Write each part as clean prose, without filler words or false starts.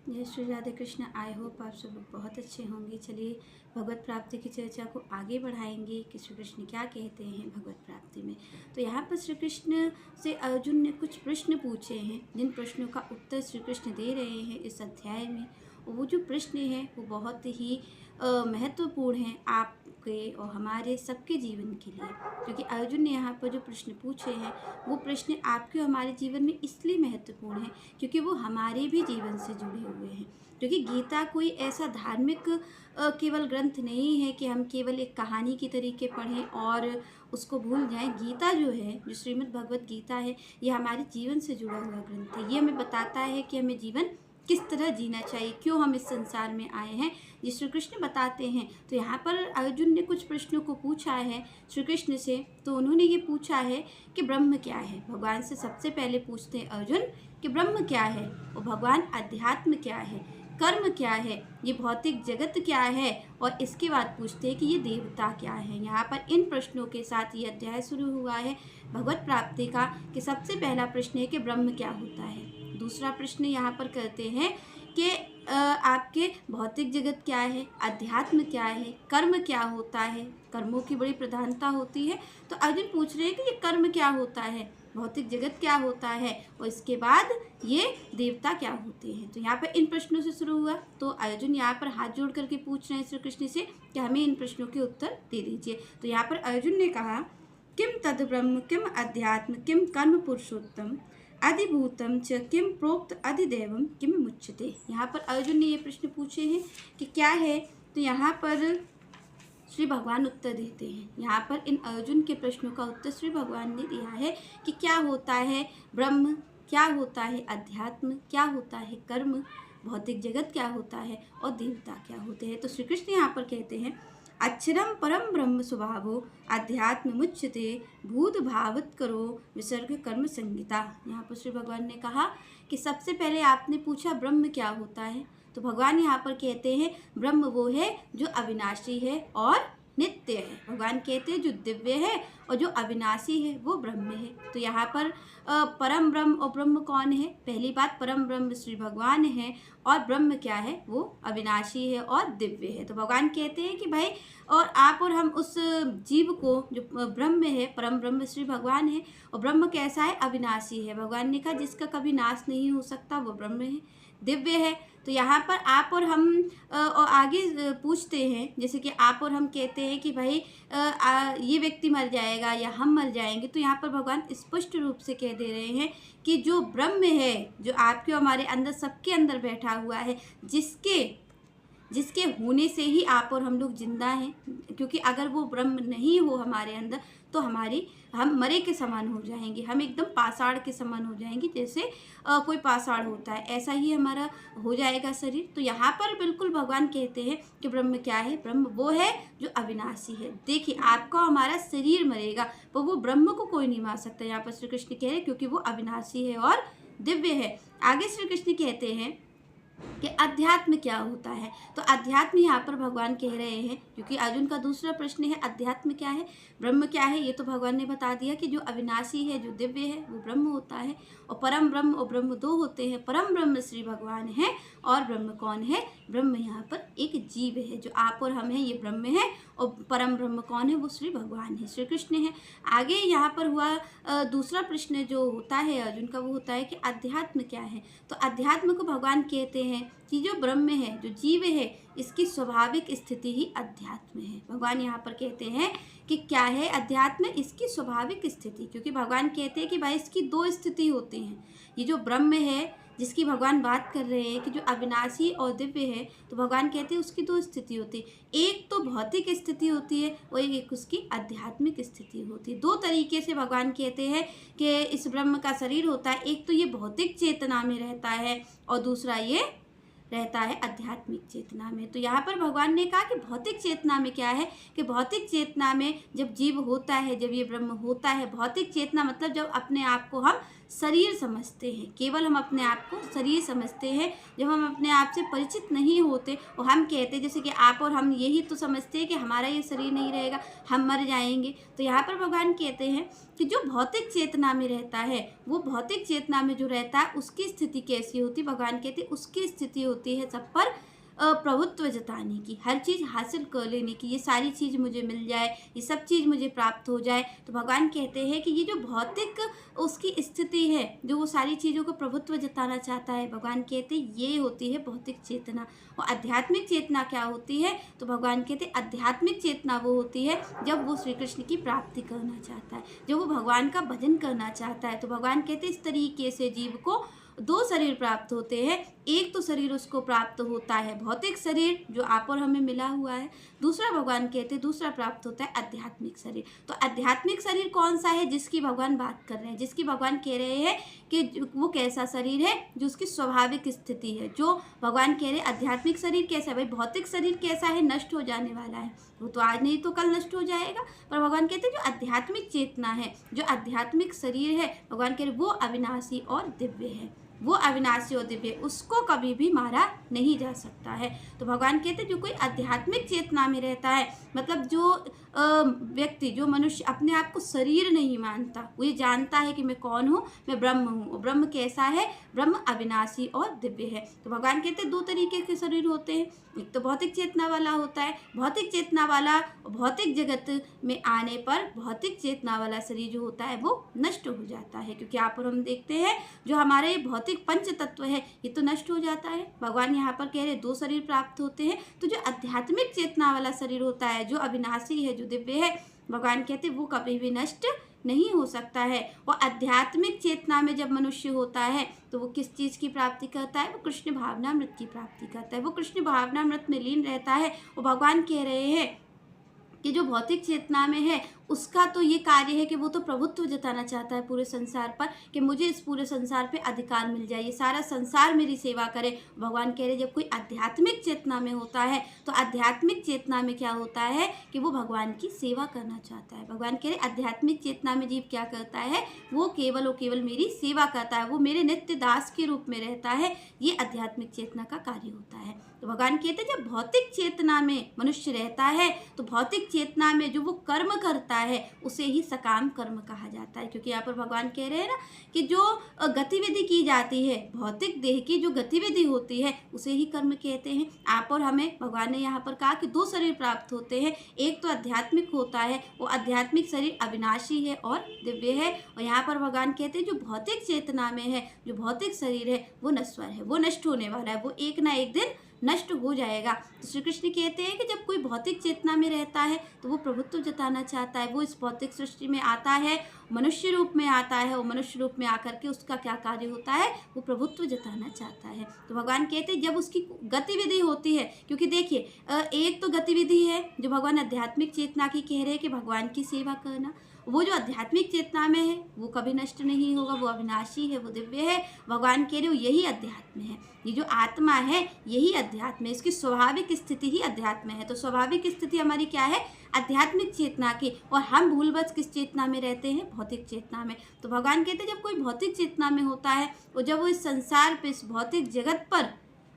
जय Shri Radhe Krishna. I hope आप सब लोग बहुत अच्छे होंगे। चलिए भगवत प्राप्ति की चर्चा को आगे बढ़ाएंगे कि श्री कृष्ण क्या कहते हैं भगवत प्राप्ति में। तो यहाँ पर श्री कृष्ण से अर्जुन ने कुछ प्रश्न पूछे हैं, जिन प्रश्नों का उत्तर श्री कृष्ण दे रहे हैं इस अध्याय में। वो जो प्रश्न हैं वो बहुत ही महत्वपूर्ण हैं आपके और हमारे सबके जीवन के लिए, क्योंकि अर्जुन ने यहाँ पर जो प्रश्न पूछे हैं वो प्रश्न आपके और हमारे जीवन में इसलिए महत्वपूर्ण हैं क्योंकि वो हमारे भी जीवन से जुड़े हुए हैं। क्योंकि गीता कोई ऐसा धार्मिक केवल ग्रंथ नहीं है कि हम केवल एक कहानी की तरीके पढ़ें और उसको भूल जाएं। गीता जो है, जो श्रीमद् भगवत गीता है, ये हमारे जीवन से जुड़ा हुआ ग्रंथ है। ये हमें बताता है कि हमें जीवन किस तरह जीना चाहिए, क्यों हम इस संसार में आए हैं, ये श्री कृष्ण बताते हैं। तो यहाँ पर अर्जुन ने कुछ प्रश्नों को पूछा है श्री कृष्ण से। तो उन्होंने ये पूछा है कि ब्रह्म क्या है। भगवान से सबसे पहले पूछते हैं अर्जुन कि ब्रह्म क्या है, और भगवान अध्यात्म क्या है, कर्म क्या है, ये भौतिक जगत क्या है, और इसके बाद पूछते हैं कि ये देवता क्या है। यहाँ पर इन प्रश्नों के साथ ये अध्याय शुरू हुआ है भगवत प्राप्ति का, कि सबसे पहला प्रश्न है कि ब्रह्म क्या होता है। दूसरा प्रश्न यहाँ पर करते हैं कि आपके भौतिक जगत क्या है, अध्यात्म क्या है, कर्म क्या होता है। कर्मों की बड़ी प्रधानता होती है। तो अर्जुन पूछ रहे हैं कि ये कर्म क्या होता है, भौतिक जगत क्या होता है, और इसके बाद ये देवता क्या होते हैं। तो यहाँ पर इन प्रश्नों से शुरू हुआ। तो अर्जुन यहाँ पर हाथ जोड़ करके पूछ रहे हैं श्री कृष्ण से कि हमें इन प्रश्नों के उत्तर दे दीजिए। तो यहाँ पर अर्जुन ने कहा, किम तद ब्रह्म किम अध्यात्म किम कर्म पुरुषोत्तम अधिभूतम च किम प्रोक्त अधिदेवम किम मुच्यते। यहाँ पर अर्जुन ने ये प्रश्न पूछे हैं कि क्या है। तो यहाँ पर श्री भगवान उत्तर देते हैं। यहाँ पर इन अर्जुन के प्रश्नों का उत्तर श्री भगवान ने दिया है कि क्या होता है ब्रह्म, क्या होता है अध्यात्म, क्या होता है कर्म, भौतिक जगत क्या होता है, और देवता क्या होते हैं। तो श्री कृष्ण यहाँ पर कहते हैं, अक्षरम परम ब्रह्म स्वभावो अध्यात्म मुच्यते भूत भावत करो विसर्ग कर्म संगीता। यहाँ पर श्री भगवान ने कहा कि सबसे पहले आपने पूछा ब्रह्म क्या होता है। तो भगवान यहाँ पर कहते हैं ब्रह्म वो है जो अविनाशी है और नित्य है। भगवान कहते हैं जो दिव्य है और जो अविनाशी है वो ब्रह्म है। तो यहाँ पर परम ब्रह्म और ब्रह्म कौन है। पहली बात, परम ब्रह्म श्री भगवान है, और ब्रह्म क्या है, वो अविनाशी है और दिव्य है। तो भगवान कहते हैं कि भाई, और आप और हम उस जीव को जो ब्रह्म है, परम ब्रह्म श्री भगवान है, और ब्रह्म कैसा है, अविनाशी है। भगवान ने कहा जिसका कभी नाश नहीं हो सकता वो ब्रह्म है, दिव्य है। तो यहाँ पर आप और हम और आगे पूछते हैं, जैसे कि आप और हम कहते हैं कि भाई ये व्यक्ति मर जाएगा या हम मर जाएंगे। तो यहाँ पर भगवान स्पष्ट रूप से कह दे रहे हैं कि जो ब्रह्म है, जो आपके हमारे अंदर सबके अंदर बैठा हुआ है, जिसके होने से ही आप और हम लोग जिंदा हैं। क्योंकि अगर वो ब्रह्म नहीं हो हमारे अंदर तो हम मरे के समान हो जाएंगे, हम एकदम पाषाण के समान हो जाएंगे। जैसे कोई पाषाण होता है, ऐसा ही हमारा हो जाएगा शरीर। तो यहाँ पर बिल्कुल भगवान कहते हैं कि ब्रह्म क्या है, ब्रह्म वो है जो अविनाशी है। देखिए, आपका हमारा शरीर मरेगा पर वो ब्रह्म को कोई नहीं मार सकता। यहाँ पर श्री कृष्ण कह रहे हैं क्योंकि वो अविनाशी है और दिव्य है। आगे श्री कृष्ण कहते हैं कि अध्यात्म क्या होता है। तो अध्यात्म यहाँ पर भगवान कह रहे हैं, क्योंकि अर्जुन का दूसरा प्रश्न है अध्यात्म क्या है, ब्रह्म क्या है। ये तो भगवान ने बता दिया कि जो अविनाशी है, जो दिव्य है, वो ब्रह्म होता है। और परम ब्रह्म और ब्रह्म दो होते हैं। परम ब्रह्म श्री भगवान है, और ब्रह्म कौन है, ब्रह्म यहाँ पर एक जीव है। जो आप और हम हैं ये ब्रह्म है, और परम ब्रह्म कौन है, वो श्री भगवान है, श्री कृष्ण है। आगे यहाँ पर हुआ दूसरा प्रश्न जो होता है अर्जुन का, वो होता है कि अध्यात्म क्या है। तो अध्यात्म को भगवान कहते हैं कि जो ब्रह्म है, जो जीव है, इसकी स्वाभाविक स्थिति ही अध्यात्म है। भगवान यहाँ पर कहते हैं कि क्या है अध्यात्म, इसकी स्वाभाविक स्थिति। क्योंकि भगवान कहते हैं कि भाई इसकी दो स्थिति होती हैं। ये जो ब्रह्म है जिसकी भगवान बात कर रहे हैं कि जो अविनाशी और दिव्य है, तो भगवान कहते हैं उसकी दो स्थिति होती है। एक तो भौतिक स्थिति होती है और एक उसकी आध्यात्मिक स्थिति होती है। दो तरीके से भगवान कहते हैं कि इस ब्रह्म का शरीर होता है। एक तो ये भौतिक चेतना में रहता है और दूसरा ये रहता है आध्यात्मिक चेतना में। तो यहाँ पर भगवान ने कहा कि भौतिक चेतना में क्या है, कि भौतिक चेतना में जब जीव होता है, जब ये ब्रह्म होता है, भौतिक चेतना मतलब जब अपने आप को हम शरीर समझते हैं, केवल हम अपने आप को शरीर समझते हैं। जब हम अपने आप से परिचित नहीं होते और हम कहते हैं, जैसे कि आप और हम यही तो समझते हैं कि हमारा ये शरीर नहीं रहेगा, हम मर जाएंगे। तो यहाँ पर भगवान कहते हैं कि जो भौतिक चेतना में रहता है, वो भौतिक चेतना में जो रहता है उसकी स्थिति कैसी होती है? भगवान कहते हैं उसकी स्थिति होती है सब पर प्रभुत्व जताने की, हर चीज़ हासिल कर लेने की, ये सारी चीज़ मुझे मिल जाए, ये सब चीज़ मुझे प्राप्त हो जाए। तो भगवान कहते हैं कि ये जो भौतिक उसकी स्थिति है, जो वो सारी चीज़ों को प्रभुत्व जताना चाहता है, भगवान कहते हैं ये होती है भौतिक चेतना। और आध्यात्मिक चेतना क्या होती है? तो भगवान कहते हैं आध्यात्मिक चेतना वो होती है जब वो श्री कृष्ण की प्राप्ति करना चाहता है, जब वो भगवान का भजन करना चाहता है। तो भगवान कहते हैं इस तरीके से जीव को दो शरीर प्राप्त होते हैं। एक तो शरीर उसको प्राप्त होता है भौतिक शरीर जो आप और हमें मिला हुआ है, दूसरा भगवान कहते हैं दूसरा प्राप्त होता है आध्यात्मिक शरीर। तो आध्यात्मिक शरीर कौन सा है जिसकी भगवान बात कर रहे हैं, जिसकी भगवान कह रहे हैं कि वो कैसा शरीर है जो उसकी स्वाभाविक स्थिति है। जो भगवान कह रहे हैं आध्यात्मिक शरीर कैसा है? भाई भौतिक शरीर कैसा है? नष्ट हो जाने वाला है, वो तो आज नहीं तो कल नष्ट हो जाएगा। पर भगवान कहते हैं जो आध्यात्मिक चेतना है, जो आध्यात्मिक शरीर है, भगवान कह रहे वो अविनाशी और दिव्य है, वो अविनाशी और दिव्य, उसको कभी भी मारा नहीं जा सकता है। तो भगवान कहते हैं जो कोई आध्यात्मिक चेतना में रहता है, मतलब जो व्यक्ति, जो मनुष्य अपने आप को शरीर नहीं मानता, वो ये जानता है कि मैं कौन हूँ, मैं ब्रह्म हूँ। और ब्रह्म कैसा है? ब्रह्म अविनाशी और दिव्य है। तो भगवान कहते हैं दो तरीके के शरीर होते हैं, एक तो भौतिक चेतना वाला होता है, भौतिक चेतना वाला भौतिक जगत में आने पर भौतिक चेतना वाला शरीर जो होता है वो नष्ट हो जाता है। क्योंकि यहाँ पर हम देखते हैं जो हमारे भौतिक पंच तत्व है ये तो नष्ट हो जाता है। भगवान यहाँ पर कह रहे दो शरीर प्राप्त होते हैं। तो जो आध्यात्मिक चेतना वाला शरीर होता है, जो अविनाशी है, जो दिव्य है, भगवान कहते हैं वो कभी भी नष्ट नहीं हो सकता है। और आध्यात्मिक चेतना में जब मनुष्य होता है तो वो किस चीज़ की प्राप्ति करता है? वो कृष्ण भावनामृत की प्राप्ति करता है, वो कृष्ण भावनामृत में लीन रहता है। और भगवान कह रहे हैं कि जो भौतिक चेतना में है उसका तो ये कार्य है कि वो तो प्रभुत्व जताना चाहता है पूरे संसार पर, कि मुझे इस पूरे संसार पे अधिकार मिल जाए, ये सारा संसार मेरी सेवा करे। भगवान कह रहे जब कोई आध्यात्मिक चेतना में होता है तो आध्यात्मिक चेतना में क्या होता है कि वो भगवान की सेवा करना चाहता है। भगवान कह रहे आध्यात्मिक चेतना में जीव क्या करता है? वो केवल और केवल मेरी सेवा करता है, वो मेरे नित्य दास के रूप में रहता है। ये आध्यात्मिक चेतना का कार्य होता है। तो भगवान कहते हैं जब भौतिक चेतना में मनुष्य रहता है तो भौतिक चेतना में जो वो कर्म करता है उसे ही सकाम कर्म कहा जाता है। क्योंकि यहाँ पर भगवान कह रहे हैं ना कि जो गतिविधि की जाती है, भौतिक देह की जो गतिविधि होती है उसे ही कर्म कहते हैं। आप और हमें भगवान ने यहाँ पर कहा कि दो शरीर प्राप्त होते हैं, एक तो आध्यात्मिक होता है, वो आध्यात्मिक शरीर अविनाशी है और दिव्य है। और यहाँ पर भगवान कहते हैं जो भौतिक चेतना में है, जो भौतिक शरीर है वो नश्वर है, वो नष्ट होने वाला है, वो एक ना एक दिन नष्ट हो जाएगा। तो श्री कृष्ण कहते हैं कि जब कोई भौतिक चेतना में रहता है तो वो प्रभुत्व जताना चाहता है, वो इस भौतिक सृष्टि में आता है, मनुष्य रूप में आता है, और मनुष्य रूप में आकर के उसका क्या कार्य होता है? वो प्रभुत्व जताना चाहता है। तो भगवान कहते हैं जब उसकी गतिविधि होती है, क्योंकि देखिए एक तो गतिविधि है जो भगवान आध्यात्मिक चेतना की कह रहे हैं कि भगवान की सेवा करना, वो जो आध्यात्मिक चेतना में है वो कभी नष्ट नहीं होगा, वो अविनाशी है, वो दिव्य है। भगवान कह रहे हो यही अध्यात्म है, ये जो आत्मा है यही अध्यात्म है, इसकी स्वाभाविक स्थिति ही अध्यात्म है। तो स्वाभाविक स्थिति हमारी क्या है? आध्यात्मिक चेतना की। और हम भूलवश किस चेतना में रहते हैं? भौतिक चेतना में। तो भगवान कहते हैं जब कोई भौतिक चेतना में होता है और जब वो इस संसार पे, इस भौतिक जगत पर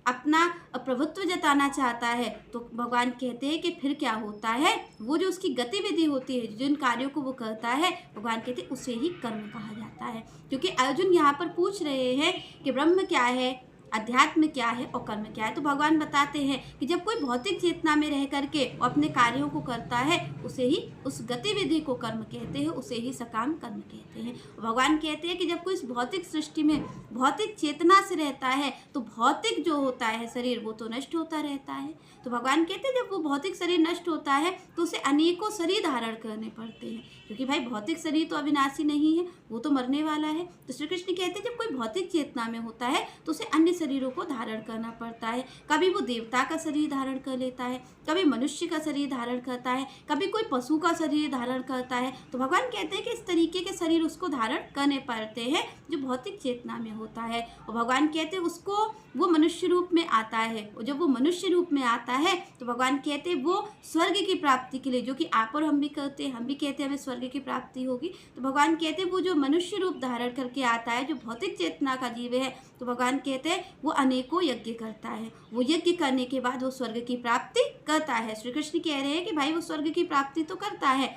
अपना प्रभुत्व जताना चाहता है तो भगवान कहते हैं कि फिर क्या होता है? वो जो उसकी गतिविधि होती है, जिन कार्यों को वो करता है, भगवान कहते हैं उसे ही कर्म कहा जाता है। क्योंकि अर्जुन यहाँ पर पूछ रहे हैं कि ब्रह्म क्या है, अध्यात्म क्या है और कर्म क्या है। तो भगवान बताते हैं कि जब कोई भौतिक चेतना में रह करके अपने कार्यों को करता है उसे ही, उस गतिविधि को कर्म कहते हैं, उसे ही सकाम कर्म कहते हैं। भगवान कहते हैं कि जब कोई इस भौतिक सृष्टि में भौतिक चेतना से रहता है तो भौतिक जो होता है शरीर वो तो नष्ट होता रहता है। तो भगवान कहते हैं जब वो भौतिक शरीर नष्ट होता है तो उसे अनेकों शरीर धारण करने पड़ते हैं, क्योंकि भाई भौतिक शरीर तो अविनाशी नहीं है, वो तो मरने वाला है। तो श्री कृष्ण कहते हैं जब कोई भौतिक चेतना में होता है तो उसे अन्य शरीरों को धारण करना पड़ता है। कभी वो देवता का शरीर धारण कर लेता है, कभी मनुष्य का शरीर धारण करता है, कभी कोई पशु का शरीर धारण करता है। तो भगवान कहते हैं कि इस तरीके के शरीर उसको धारण करने पड़ते हैं जो भौतिक चेतना में होता है। और भगवान कहते हैं उसको वो मनुष्य रूप में आता है, और जब वो मनुष्य रूप में आता है तो भगवान कहते हैं वो स्वर्ग की प्राप्ति के लिए, जो कि आप और हम भी करते हैं, हम भी कहते हैं हमें स्वर्ग की प्राप्ति होगी। तो भगवान कहते हैं वो जो मनुष्य रूप धारण करके आता है, जो भौतिक चेतना का जीव है, तो भगवान कहते हैं वो अनेकों यज्ञ करता है। वो यज्ञ करने के बाद वो स्वर्ग की प्राप्ति करता है। श्री कृष्ण कह रहे हैं कि भाई वो स्वर्ग की प्राप्ति तो करता है।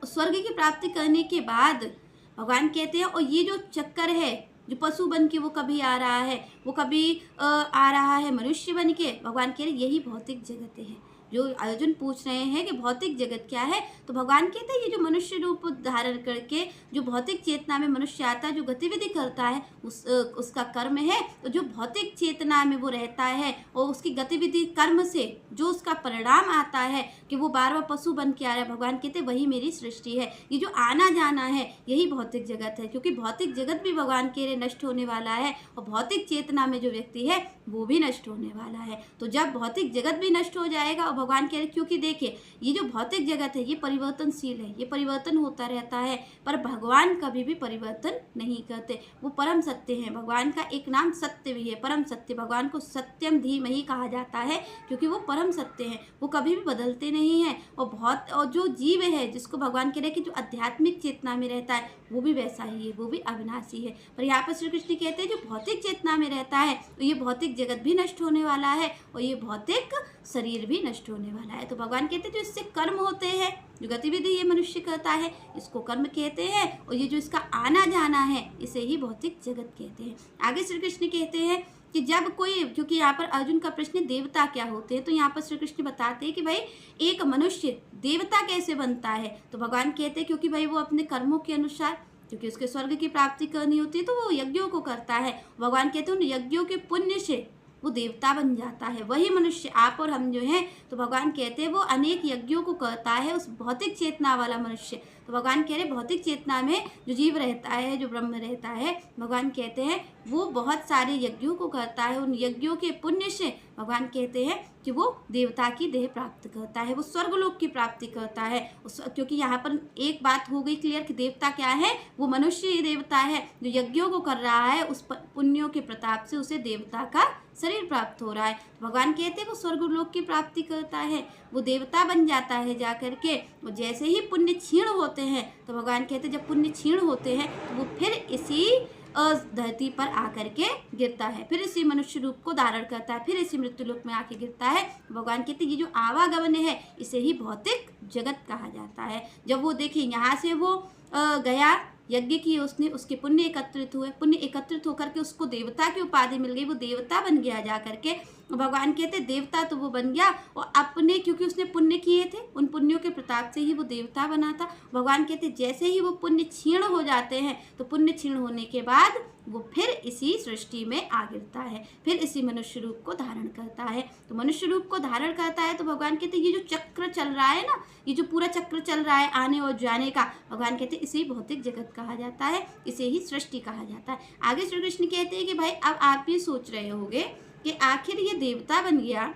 स्वर्ग की प्राप्ति करने के बाद भगवान कहते हैं और ये जो चक्कर है, जो पशु बन के वो कभी आ रहा है, वो कभी आ रहा है मनुष्य बन के, भगवान कह रहे यही भौतिक जगत है। जो अर्जुन पूछ रहे हैं कि भौतिक जगत क्या है, तो भगवान कहते हैं ये जो मनुष्य रूप धारण करके जो भौतिक चेतना में मनुष्य आता है, जो गतिविधि करता है, उसका कर्म है। तो जो भौतिक चेतना में वो रहता है और उसकी गतिविधि कर्म से जो उसका परिणाम आता है कि वो बार बार पशु बन के आ रहा है, भगवान कहते हैं वही मेरी सृष्टि है। ये जो आना जाना है यही भौतिक जगत है, क्योंकि भौतिक जगत भी भगवान के लिए नष्ट होने वाला है और भौतिक चेतना में जो व्यक्ति है वो भी नष्ट होने वाला है। तो जब भौतिक जगत भी नष्ट हो जाएगा, और भगवान कह रहे क्योंकि देखिए ये जो भौतिक जगत है ये परिवर्तनशील है, ये परिवर्तन होता रहता है, पर भगवान कभी भी परिवर्तन नहीं करते। वो परम सत्य हैं। भगवान का एक नाम सत्य भी है, परम सत्य। भगवान को सत्यम धीमहि कहा जाता है क्योंकि वो परम सत्य हैं, वो कभी भी बदलते नहीं हैं। और जो जीव है जिसको भगवान कह रहे हैं कि जो आध्यात्मिक चेतना में रहता है वो भी वैसा ही है, वो भी अविनाशी है। पर यहाँ पर श्री कृष्ण कहते हैं जो भौतिक चेतना में रहता है तो ये भौतिक जगत भी नष्ट होने वाला है और ये भौतिक शरीर भी नष्ट होने वाला है। तो भगवान कहते हैं जो इससे कर्म होते हैं, जो गतिविधि ये मनुष्य करता है, इसको कर्म कहते हैं, और ये जो इसका आना जाना है इसे ही भौतिक जगत कहते हैं। आगे श्री कृष्ण कहते हैं कि जब कोई, क्योंकि यहाँ पर अर्जुन का प्रश्न देवता क्या होते हैं, तो यहाँ पर श्री कृष्ण बताते हैं कि भाई एक मनुष्य देवता कैसे बनता है। तो भगवान कहते हैं क्योंकि भाई वो अपने कर्मों के अनुसार, क्योंकि उसके स्वर्ग की प्राप्ति करनी होती है तो वो यज्ञों को करता है। भगवान कहते हैं उन यज्ञों के पुण्य से वो देवता बन जाता है। वही मनुष्य आप और हम जो हैं, तो भगवान कहते हैं वो अनेक यज्ञों को करता है, उस भौतिक चेतना वाला मनुष्य। तो भगवान कह रहे भौतिक चेतना में जो जीव रहता है, जो ब्रह्म रहता है, भगवान कहते हैं वो बहुत सारे यज्ञों को करता है। उन यज्ञों के पुण्य से भगवान कहते हैं कि वो देवता की देह प्राप्त करता है, वो स्वर्गलोक की प्राप्ति करता है। क्योंकि यहाँ पर एक बात हो गई क्लियर कि देवता क्या है, वो मनुष्य ही देवता है। जो यज्ञों को कर रहा है उस पुण्यों के प्रताप से उसे देवता का शरीर प्राप्त हो रहा है। वगान कहते हैं वो स्वर्गलोक की प्राप्ति करता है, वो देवता बन जाता है जाकर के। वो जैसे ही पुण्य क्षीण होते हैं तो भगवान कहते हैं जब पुण्य क्षीण होते हैं तो वो फिर इसी धरती पर आकर के गिरता है, फिर इसी मनुष्य रूप को धारण करता है, फिर इसी मृत्यु लोक में आके गिरता है। भगवान कहते हैं ये जो आवागमन है इसे ही भौतिक जगत कहा जाता है। जब वो देखिए यहाँ से वो गया, यज्ञ की उसने, उसके पुण्य एकत्रित हुए, पुण्य एकत्रित होकर के उसको देवता की उपाधि मिल गई, वो देवता बन गया जा करके। भगवान कहते देवता तो वो बन गया और अपने, क्योंकि उसने पुण्य किए थे, उन पुण्यों के प्रताप से ही वो देवता बना था। भगवान कहते जैसे ही वो पुण्य क्षीण हो जाते हैं तो पुण्य क्षीण होने के बाद वो फिर इसी सृष्टि में आ गिरता है, फिर इसी मनुष्य रूप को धारण करता है। तो मनुष्य रूप को धारण करता है तो भगवान कहते ये जो चक्र चल रहा है ना, ये जो पूरा चक्र चल रहा है आने और जाने का, भगवान कहते इसे भौतिक जगत कहा जाता है, इसे ही सृष्टि कहा जाता है। आगे श्री कृष्ण कहते हैं कि भाई अब आप ये सोच रहे होंगे कि आखिर ये देवता बन गया,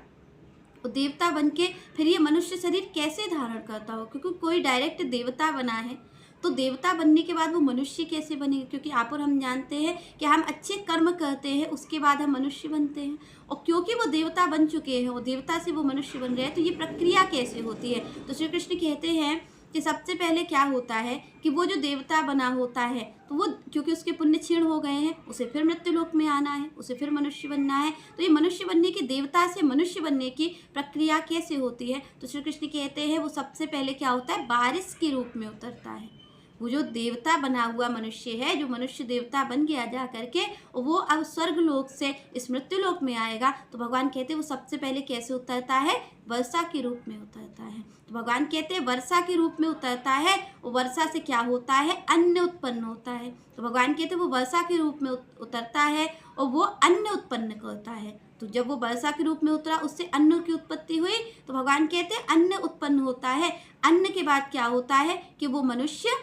और देवता बन के फिर ये मनुष्य शरीर कैसे धारण करता हो, क्योंकि कोई डायरेक्ट देवता बना है तो देवता बनने के बाद वो मनुष्य कैसे बनेगा। क्योंकि आप और हम जानते हैं कि हम अच्छे कर्म करते हैं उसके बाद हम मनुष्य बनते हैं, और क्योंकि वो देवता बन चुके हैं और देवता से वो मनुष्य बन रहे हैं तो ये प्रक्रिया कैसे होती है। तो श्री कृष्ण कहते हैं कि सबसे पहले क्या होता है कि वो जो देवता बना होता है तो वो, क्योंकि उसके पुण्य क्षीण हो गए हैं, उसे फिर मृत्यु लोक में आना है, उसे फिर मनुष्य बनना है। तो ये मनुष्य बनने की, देवता से मनुष्य बनने की प्रक्रिया कैसे होती है। तो श्री कृष्ण कहते हैं वो सबसे पहले क्या होता है, बारिश के रूप में उतरता है। वो जो देवता बना हुआ मनुष्य है, जो मनुष्य देवता बन गया जा करके, वो अब स्वर्ग लोक से इस मृत्यु लोक में आएगा। तो भगवान कहते हैं वो सबसे पहले कैसे उतरता है, वर्षा के रूप में उतरता है। तो भगवान कहते हैं वर्षा के रूप में उतरता है, और वर्षा से क्या होता है, अन्न उत्पन्न होता है। तो भगवान कहते हैं वो वर्षा के रूप में उतरता है और वो अन्न उत्पन्न करता है। तो जब वो वर्षा के रूप में उतरा उससे अन्न की उत्पत्ति हुई, तो भगवान कहते हैं अन्न उत्पन्न होता है। अन्न के बाद क्या होता है कि वो मनुष्य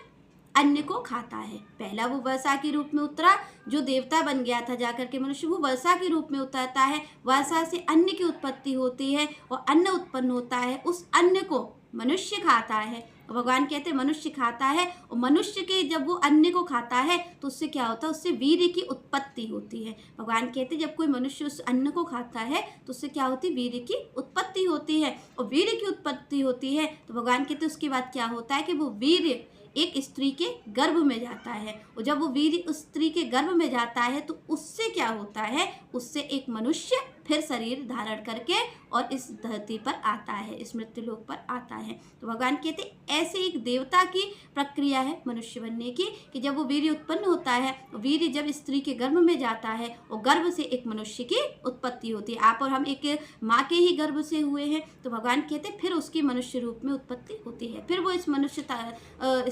अन्य को खाता है। पहला वो वर्षा के रूप में उतरा, जो देवता बन गया था जाकर के मनुष्य, वो वर्षा के रूप में उतरता है। वर्षा से अन्न की उत्पत्ति होती है और अन्न उत्पन्न होता है, उस अन्न को मनुष्य खाता है। भगवान कहते हैं मनुष्य खाता है, और मनुष्य के जब वो अन्न को खाता है तो उससे क्या होता है, उससे वीर्य की उत्पत्ति होती है। भगवान कहते हैं जब कोई मनुष्य उस अन्न को खाता है तो उससे क्या होती है, वीर्य की उत्पत्ति होती है। और वीर्य की उत्पत्ति होती है तो भगवान कहते हैं उसके बाद क्या होता है कि वो वीर्य एक स्त्री के गर्भ में जाता है, और जब वो वीर्य उस स्त्री के गर्भ में जाता है तो उससे क्या होता है, उससे एक मनुष्य फिर शरीर धारण करके और इस धरती पर आता है, इस मृत्यु लोक पर आता है। तो भगवान कहते ऐसे एक देवता की प्रक्रिया है मनुष्य बनने की, कि जब वो वीर्य उत्पन्न होता है, वीर्य जब स्त्री के गर्भ में जाता है और गर्भ से एक मनुष्य की उत्पत्ति होती है। आप और हम एक माँ के ही गर्भ से हुए हैं, तो भगवान कहते फिर उसकी मनुष्य रूप में उत्पत्ति होती है। फिर वो इस मनुष्य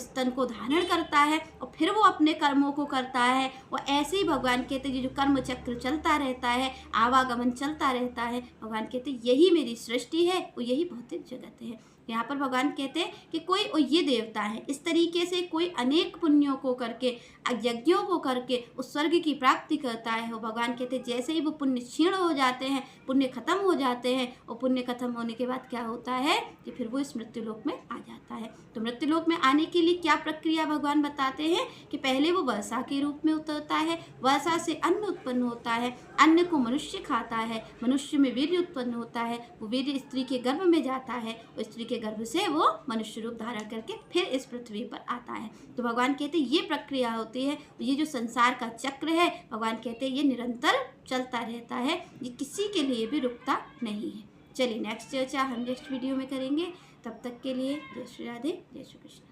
स्तन को धारण करता है और फिर वो अपने कर्मों को करता है। और ऐसे ही भगवान कहते हैं जो कर्म चक्र चलता रहता है, आवागमन चलता रहता है। भगवान कहते हैं यही मेरी सृष्टि है और यही भौतिक जगत है। यहाँ पर भगवान कहते हैं कि कोई और ये देवता है, इस तरीके से कोई अनेक पुण्यों को करके, यज्ञों को करके उस स्वर्ग की प्राप्ति करता है। और भगवान कहते हैं जैसे ही वो पुण्य क्षीण हो जाते हैं, पुण्य खत्म हो जाते हैं, और पुण्य खत्म होने के बाद क्या होता है कि फिर वो इस मृत्यु लोक में आ जाता है। तो मृत्यु लोक में आने के लिए क्या प्रक्रिया भगवान बताते हैं कि पहले वो वर्षा के रूप में उतरता है, वर्षा से अन्न उत्पन्न होता है, अन्न को मनुष्य खाता है, मनुष्य में वीर्य उत्पन्न होता है, वो वीर्य स्त्री के गर्भ में जाता है और स्त्री के गर्भ से वो मनुष्य रूप धारण करके फिर इस पृथ्वी पर आता है। तो भगवान कहते हैं ये प्रक्रिया होती है, ये जो संसार का चक्र है, भगवान कहते हैं ये निरंतर चलता रहता है, ये किसी के लिए भी रुकता नहीं है। चलिए नेक्स्ट चर्चा हम नेक्स्ट वीडियो में करेंगे। तब तक के लिए जय श्री राधे, जय श्री कृष्ण।